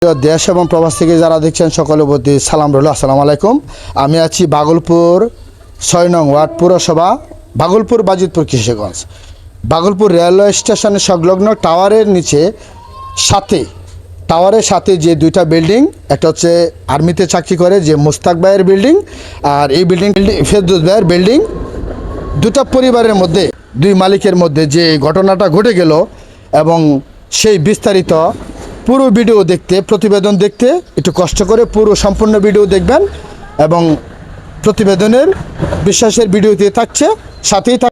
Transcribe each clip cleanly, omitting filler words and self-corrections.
দেশ এবং প্রবাস থেকে যারা দেখছেন সকলের প্রতি সালাম রইল। আসসালামু আলাইকুম। আমি আছি ভাগলপুর ৬ নং ওয়ার্ড পৌরসভা, ভাগলপুর বাজিতপুর কিশোরগঞ্জ। ভাগলপুর রেলওয়ে স্টেশনের সংলগ্ন টাওয়ারের নিচে টাওয়ারের সাথে যে দুইটা বিল্ডিং, একটা হচ্ছে আর্মিতে চাকরি করে যে মুস্তাক ভাইয়ের বিল্ডিং, আর এই বিল্ডিং ফেরদৌস ভাইয়ের বিল্ডিং। দুটা পরিবারের মধ্যে, দুই মালিকের মধ্যে যে ঘটনাটা ঘটে গেল, এবং সেই বিস্তারিত পুরো ভিডিও দেখতে, প্রতিবেদন দেখতে একটু কষ্ট করে পুরো সম্পূর্ণ ভিডিও দেখবেন, এবং প্রতিবেদনের বিশ্বাসের ভিডিওতে থাকছে, সাথেই থাক।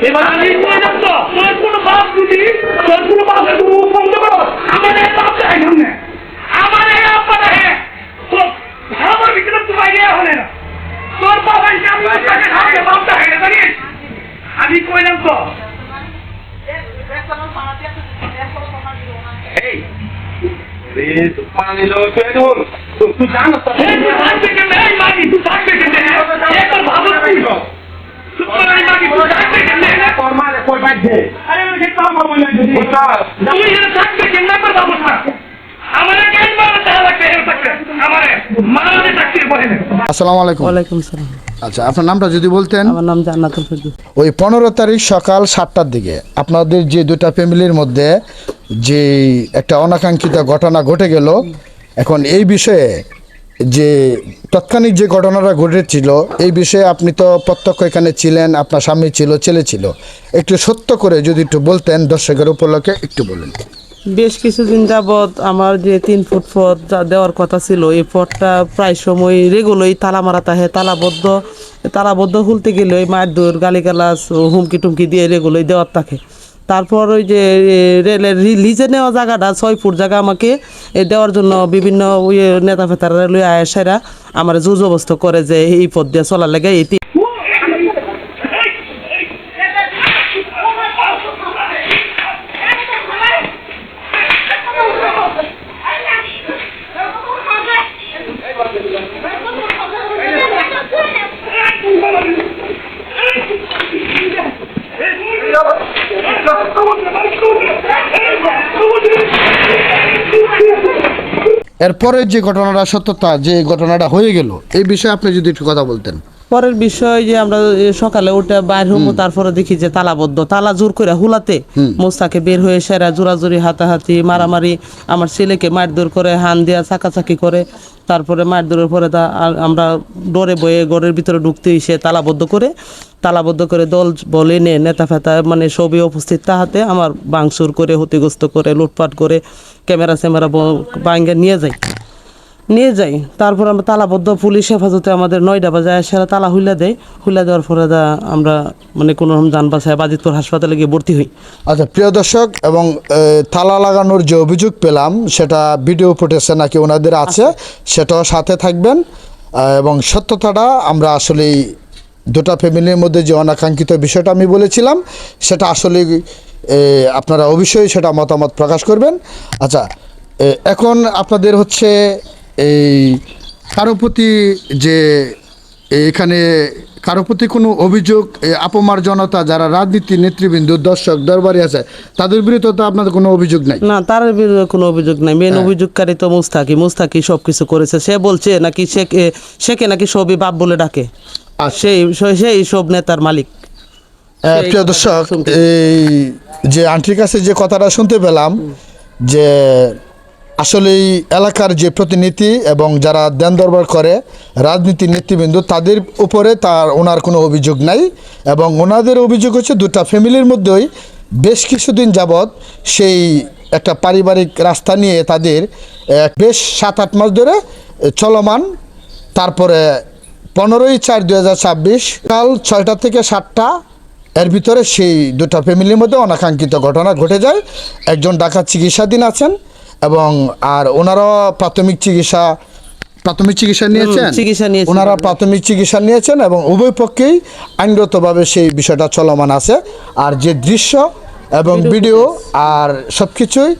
এবার আমি তোর কোনো বাপ যদি তোর কোনো বাপের কোনো বন্ধ করো আমার এই বাপ চাই না, আমার এই আপা না, তোর আমার ভিতরে তোমার ইয়ে হলে না, তোর বাবা আমি বাপটা হয় না জানিস। আমি কইলাম তো পানি তুই জানো থাকবে কেন মাগি, তুই থাকবে কেন একবার ভাবো আসসালামু আলাইকুম। ওয়ালাইকুম সালাম। আচ্ছা, আপনার নামটা যদি বলতেন। আমার নাম জান্নাতুল ফেরদৌস। ওই 15 তারিখ সকাল 7টার দিকে আপনাদের যে দুটা ফ্যামিলির মধ্যে যে একটা অনাকাঙ্ক্ষিত ঘটনা ঘটে গেল, এখন এই বিষয়ে যে তাৎক্ষণিক যে ঘটনাটা ঘটেছিল, এই বিষয়ে আপনি তো প্রত্যক্ষ এখানে ছিলেন, আপনার স্বামী ছিল, ছেলে ছিল, একটু সত্য করে যদি একটু বলতেন দর্শকের উপলক্ষে একটু বলেন। বেশ কিছুদিন যাবৎ আমার যে 3 ফুট পথ যা দেওয়ার কথা ছিল, এই পথটা প্রায় সময় রেগুলোই তালা মারা থাকে, তালাবদ্ধ খুলতে গেলে ওই মায়ের দৌড় গালিগালাজ হুমকি টুমকি দিয়ে রেগুলোই দেওয়ার থাকে। তারপর ওই যে রেলের লিজে নেওয়া জায়গাটা 6 ফুট জায়গা আমাকে দেওয়ার জন্য বিভিন্ন নেতা ফেতারা লই আয়েসারা আমার জোর জবস্ত করে যে এই পথ দিয়ে চলার লাগে। এই এরপরে যে ঘটনাটা সত্যতা, যে ঘটনাটা হয়ে গেল, এই বিষয়ে আপনি যদি একটু কথা বলতেন। পরের বিষয় যে আমরা সকালে উঠে বাইর হবো, তারপরে দেখি যে তালাবদ্ধ, তালা জোর করে হুলাতে মোস্তাকে বের হয়ে সেরা জোরাজুরি, হাতাহাতি, মারামারি, আমার ছেলেকে মারধর করে, হান দিয়া চাকাচাকি করে। তারপরে মারধরের পরে আমরা ডরে বয়ে ঘরের ভিতরে ঢুকতে সে তালাবদ্ধ করে দল বলে নে নেতা ফেতা মানে সবই উপস্থিত, তাহাতে আমার ভাঙচুর করে, ক্ষতিগ্রস্ত করে, লুটপাট করে, ক্যামেরা ভাঙ্গে নিয়ে যাই। তারপর আমরা তালাবদ্ধ, পুলিশ হেফাজতে আমাদের 9টা বাজে সেরা তালা হুইলা দেওয়ার পরে আমরা মানে কোনো রকম যান বাসায় বাজিতপুর হাসপাতালে গিয়ে ভর্তি হই। আচ্ছা প্রিয় দর্শক, এবং তালা লাগানোর যে অভিযোগ পেলাম সেটা ভিডিও ফুটেজে নাকি ওনাদের আছে, সেটাও সাথে থাকবেন, এবং সত্যতাটা আমরা আসলেই দুটা ফ্যামিলির মধ্যে যে অনাকাঙ্ক্ষিত বিষয়টা আমি বলেছিলাম, সেটা আসলে আপনারা অবশ্যই সেটা মতামত প্রকাশ করবেন। আচ্ছা, এখন আপনাদের হচ্ছে এই কারো প্রতি যে এখানে কারো প্রতি কোনো অভিযোগ, আপমার জনতা যারা রাজনীতি নেতৃবৃন্দ, দর্শক দরবারে আছে, তাদের বিরুদ্ধে তো আপনাদের কোনো অভিযোগ নাই? না, তার বিরুদ্ধে কোনো অভিযোগ নাই। মেন অভিযোগকারী তো মুস্তাকি সব কিছু করেছে। সে বলছে নাকি সেকে নাকি সবই বাপ বলে ডাকে, আর সেই সব নেতার মালিক। প্রিয় দর্শক, এই যে আন্টির কাছে যে কথাটা শুনতে পেলাম, যে আসলে এই এলাকার যে প্রতিনিধি এবং যারা দেন দরবার করে রাজনীতি নেতৃবৃন্দ, তাদের উপরে ওনার কোনো অভিযোগ নাই, এবং ওনাদের অভিযোগ হচ্ছে দুটা ফ্যামিলির মধ্যেই বেশ কিছুদিন যাবৎ সেই একটা পারিবারিক রাস্তা নিয়ে তাদের বেশ 7-8 মাস ধরে চলমান। তারপরে 15/4/2026 কাল 6টা থেকে 7টা এর ভিতরে সেই দুটো ফ্যামিলির মধ্যে অনাকাঙ্ক্ষিত ঘটনা ঘটে যায়। একজন ঢাকা চিকিৎসাধীন আছেন এবং আর ওনারও প্রাথমিক চিকিৎসা প্রাথমিক চিকিৎসা নিয়েছেন? চিকিৎসা নিয়েছি। ওনারা প্রাথমিক চিকিৎসা নিয়েছেন এবং উভয় পক্ষেই আইনগতভাবে সেই বিষয়টা চলমান আছে। আর যে দৃশ্য এবং ভিডিও আর সব কিছুই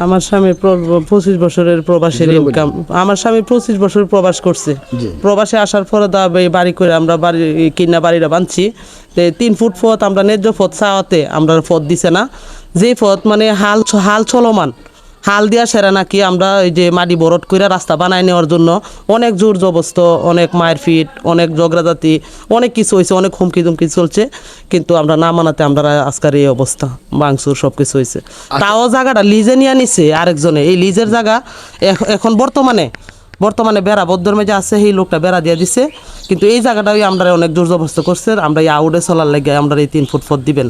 আমার স্বামী 25 বছরের প্রবাসের ইনকাম। আমার স্বামী 25 বছর প্রবাস করছে। প্রবাসে আসার পরে এই বাড়ি করে আমরা বাড়ি কিনা বাড়িটা বাঁধছি। 3 ফুট পথ আমরা ন্যায্য পথ চাওয়াতে আমরা পথ দিছে না। যে পথ মানে হাল চলমান, হাল দিয়া সেরা নাকি আমরা এই যে মাটি বরট করে রাস্তা বানায় নেওয়ার জন্য অনেক জোর জবস্ত, অনেক মায়ের ফিট, অনেক ঝগড়াজাতি, অনেক কিছু হয়েছে, অনেক হুমকি তুমকি চলছে, কিন্তু আমরা না মানাতে আমরা আজকের এই অবস্থা, ভাঙচুর সব কিছু হয়েছে। তাও জায়গাটা লিজে নিয়ে নিছে আরেকজনে। এই লিজের জায়গা এখন বর্তমানে বেড়া বদ্ধর মেজে আছে, সেই লোকটা বেড়া দিয়ে দিছে, কিন্তু এই জায়গাটাই আমরা অনেক জোর জবস্ত করছে। আমরা এই আউটে চলার লেগে আমরা এই 3 ফুট পথ দিবেন।